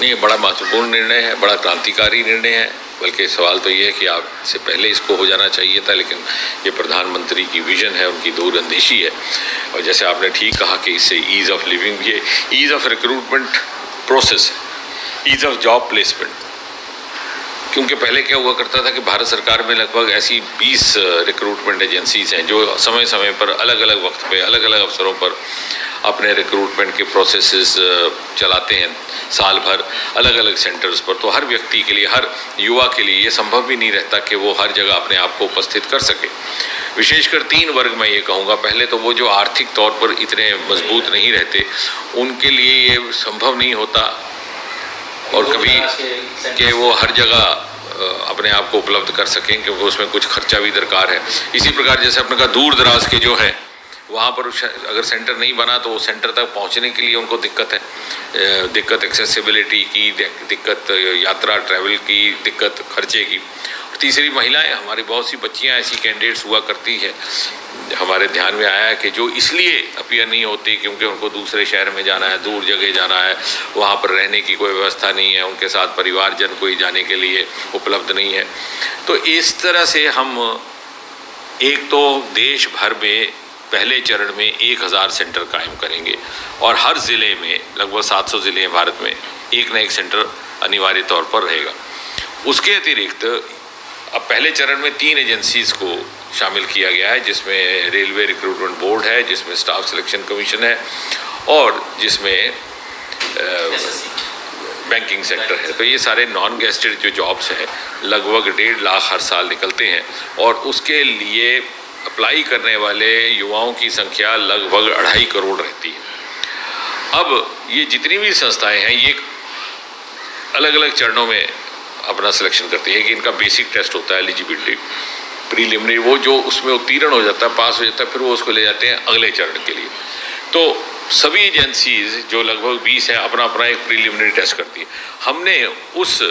नहीं, बड़ा महत्वपूर्ण निर्णय है, बड़ा क्रांतिकारी निर्णय है। बल्कि सवाल तो ये है कि आपसे पहले इसको हो जाना चाहिए था, लेकिन ये प्रधानमंत्री की विजन है, उनकी दूरअंदेशी है। और जैसे आपने ठीक कहा कि इससे ईज़ ऑफ लिविंग भी है, ease of recruitment process, ease of job placement. क्योंकि पहले क्या हुआ करता था कि भारत सरकार में लगभग ऐसी 20 रिक्रूटमेंट एजेंसीज़ हैं जो समय समय पर अलग अलग वक्त पे अलग अलग अवसरों पर अपने रिक्रूटमेंट के प्रोसेसेस चलाते हैं, साल भर अलग अलग सेंटर्स पर। तो हर व्यक्ति के लिए, हर युवा के लिए ये संभव भी नहीं रहता कि वो हर जगह अपने आप को उपस्थित कर सके। विशेषकर 3 वर्ग मैं ये कहूँगा। पहले तो वो जो आर्थिक तौर पर इतने मजबूत नहीं रहते, उनके लिए ये संभव नहीं होता और कभी कि वो हर जगह अपने आप को उपलब्ध कर सकें, क्योंकि उसमें कुछ खर्चा भी दरकार है। इसी प्रकार जैसे अपने का दूर दराज के जो है वहाँ पर अगर सेंटर नहीं बना तो सेंटर तक पहुँचने के लिए उनको दिक्कत है, दिक्कत एक्सेसिबिलिटी की, दिक्कत यात्रा ट्रैवल की, दिक्कत खर्चे की। और तीसरी महिलाएं, हमारी बहुत सी बच्चियाँ ऐसी कैंडिडेट्स हुआ करती हैं, हमारे ध्यान में आया है कि जो इसलिए अपीयर नहीं होती क्योंकि उनको दूसरे शहर में जाना है, दूर जगह जाना है, वहाँ पर रहने की कोई व्यवस्था नहीं है, उनके साथ परिवारजन कोई जाने के लिए उपलब्ध नहीं है। तो इस तरह से हम एक तो देश भर में पहले चरण में 1000 सेंटर कायम करेंगे और हर ज़िले में, लगभग 700 ज़िले हैं भारत में, एक न एक सेंटर अनिवार्य तौर पर रहेगा। उसके अतिरिक्त अब पहले चरण में 3 एजेंसीज़ को शामिल किया गया है, जिसमें रेलवे रिक्रूटमेंट बोर्ड है, जिसमें स्टाफ सिलेक्शन कमीशन है और जिसमें बैंकिंग सेक्टर है। तो ये सारे नॉन गेस्टेड जो जॉब्स हैं, लगभग 1.5 लाख हर साल निकलते हैं और उसके लिए अप्लाई करने वाले युवाओं की संख्या लगभग 2.5 करोड़ रहती है। अब ये जितनी भी संस्थाएं हैं, ये अलग अलग चरणों में अपना सिलेक्शन करती है कि इनका बेसिक टेस्ट होता है एलिजिबिलिटी, प्रीलिमिनरी, वो जो उसमें उत्तीर्ण हो जाता है, पास हो जाता है, फिर वो उसको ले जाते हैं अगले चरण के लिए। तो सभी एजेंसीज जो लगभग 20 हैं अपना अपना एक प्रीलिमिनरी टेस्ट करती है। हमने उस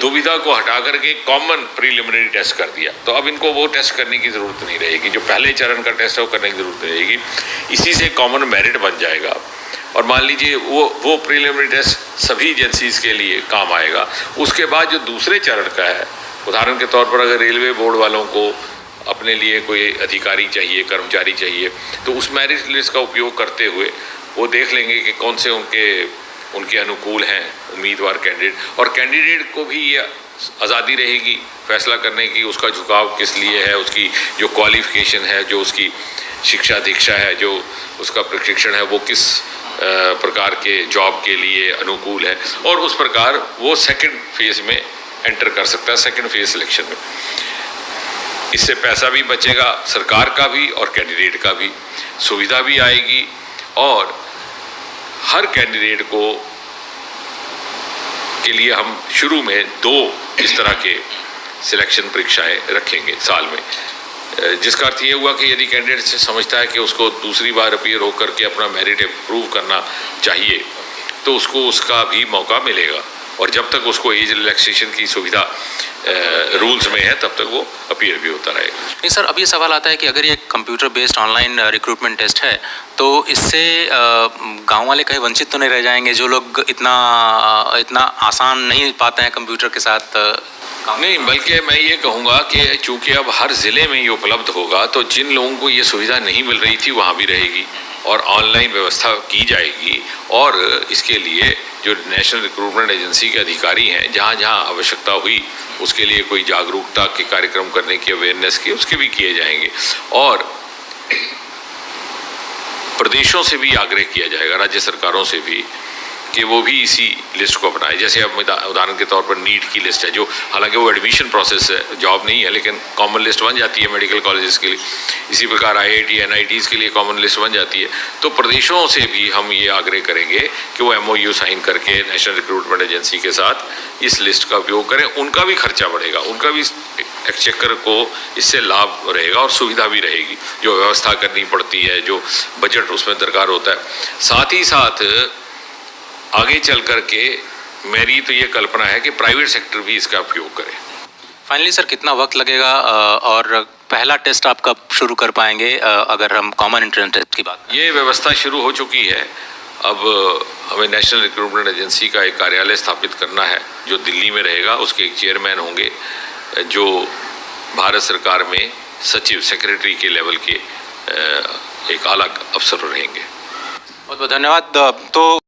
दुविधा को हटा करके कॉमन प्रीलिमिनरी टेस्ट कर दिया, तो अब इनको वो टेस्ट करने की ज़रूरत नहीं रहेगी, जो पहले चरण का टेस्ट है वो करने की ज़रूरत नहीं रहेगी। इसी से कॉमन मेरिट बन जाएगा और मान लीजिए वो प्रीलिमिनरी टेस्ट सभी एजेंसीज के लिए काम आएगा। उसके बाद जो दूसरे चरण का है, उदाहरण के तौर पर अगर रेलवे बोर्ड वालों को अपने लिए कोई अधिकारी चाहिए, कर्मचारी चाहिए, तो उस मेरिट लिस्ट का उपयोग करते हुए वो देख लेंगे कि कौन से उनके अनुकूल हैं उम्मीदवार कैंडिडेट, और कैंडिडेट को भी ये आज़ादी रहेगी फैसला करने की उसका झुकाव किस लिए है, उसकी जो क्वालिफ़िकेशन है, जो उसकी शिक्षा दीक्षा है, जो उसका प्रशिक्षण है, वो किस प्रकार के जॉब के लिए अनुकूल है, और उस प्रकार वो सेकंड फेज़ में एंटर कर सकता है, सेकंड फेज़ सिलेक्शन में। इससे पैसा भी बचेगा, सरकार का भी और कैंडिडेट का भी, सुविधा भी आएगी और हर कैंडिडेट के लिए हम शुरू में 2 इस तरह के सिलेक्शन परीक्षाएं रखेंगे साल में, जिसका अर्थ ये हुआ कि यदि कैंडिडेट से समझता है कि उसको दूसरी बार अपीयर होकर के अपना मेरिट इम्प्रूव करना चाहिए, तो उसको उसका भी मौका मिलेगा। और जब तक उसको एज रिलैक्सेशन की सुविधा रूल्स में है, तब तक वो अपीयर भी होता रहेगा। नहीं सर, अब ये सवाल आता है कि अगर ये computer based online recruitment test है, तो इससे गांव वाले कहीं वंचित तो नहीं रह जाएंगे, जो लोग इतना आसान नहीं पाते हैं कंप्यूटर के साथ? नहीं, बल्कि मैं ये कहूँगा कि चूँकि अब हर ज़िले में ये उपलब्ध होगा, तो जिन लोगों को ये सुविधा नहीं मिल रही थी वहाँ भी रहेगी और ऑनलाइन व्यवस्था की जाएगी। और इसके लिए जो नेशनल रिक्रूटमेंट एजेंसी के अधिकारी हैं, जहाँ जहाँ आवश्यकता हुई उसके लिए कोई जागरूकता के कार्यक्रम करने की, अवेयरनेस की, उसके भी किए जाएंगे। और प्रदेशों से भी आग्रह किया जाएगा, राज्य सरकारों से भी, कि वो भी इसी लिस्ट को अपनाएं। जैसे अब उदाहरण के तौर पर नीट की लिस्ट है, जो हालांकि वो एडमिशन प्रोसेस है, जॉब नहीं है, लेकिन कॉमन लिस्ट बन जाती है मेडिकल कॉलेजेस के लिए। इसी प्रकार IIT NITs के लिए कॉमन लिस्ट बन जाती है। तो प्रदेशों से भी हम ये आग्रह करेंगे कि वो MOU साइन करके नेशनल रिक्रूटमेंट एजेंसी के साथ इस लिस्ट का उपयोग करें। उनका भी खर्चा बढ़ेगा, उनका भी एक्सचेकर को इससे लाभ रहेगा और सुविधा भी रहेगी, जो व्यवस्था करनी पड़ती है, जो बजट उसमें दरकार होता है। साथ ही साथ आगे चल कर के मेरी तो ये कल्पना है कि प्राइवेट सेक्टर भी इसका उपयोग करे। फाइनली सर, कितना वक्त लगेगा और पहला टेस्ट आप कब शुरू कर पाएंगे, अगर हम कॉमन एंट्रेंस टेस्ट की बात करें? ये व्यवस्था शुरू हो चुकी है। अब हमें नेशनल रिक्रूटमेंट एजेंसी का एक कार्यालय स्थापित करना है जो दिल्ली में रहेगा। उसके एक चेयरमैन होंगे जो भारत सरकार में सचिव सेक्रेटरी के लेवल के एक अलग अफसर रहेंगे। बहुत बहुत धन्यवाद। तो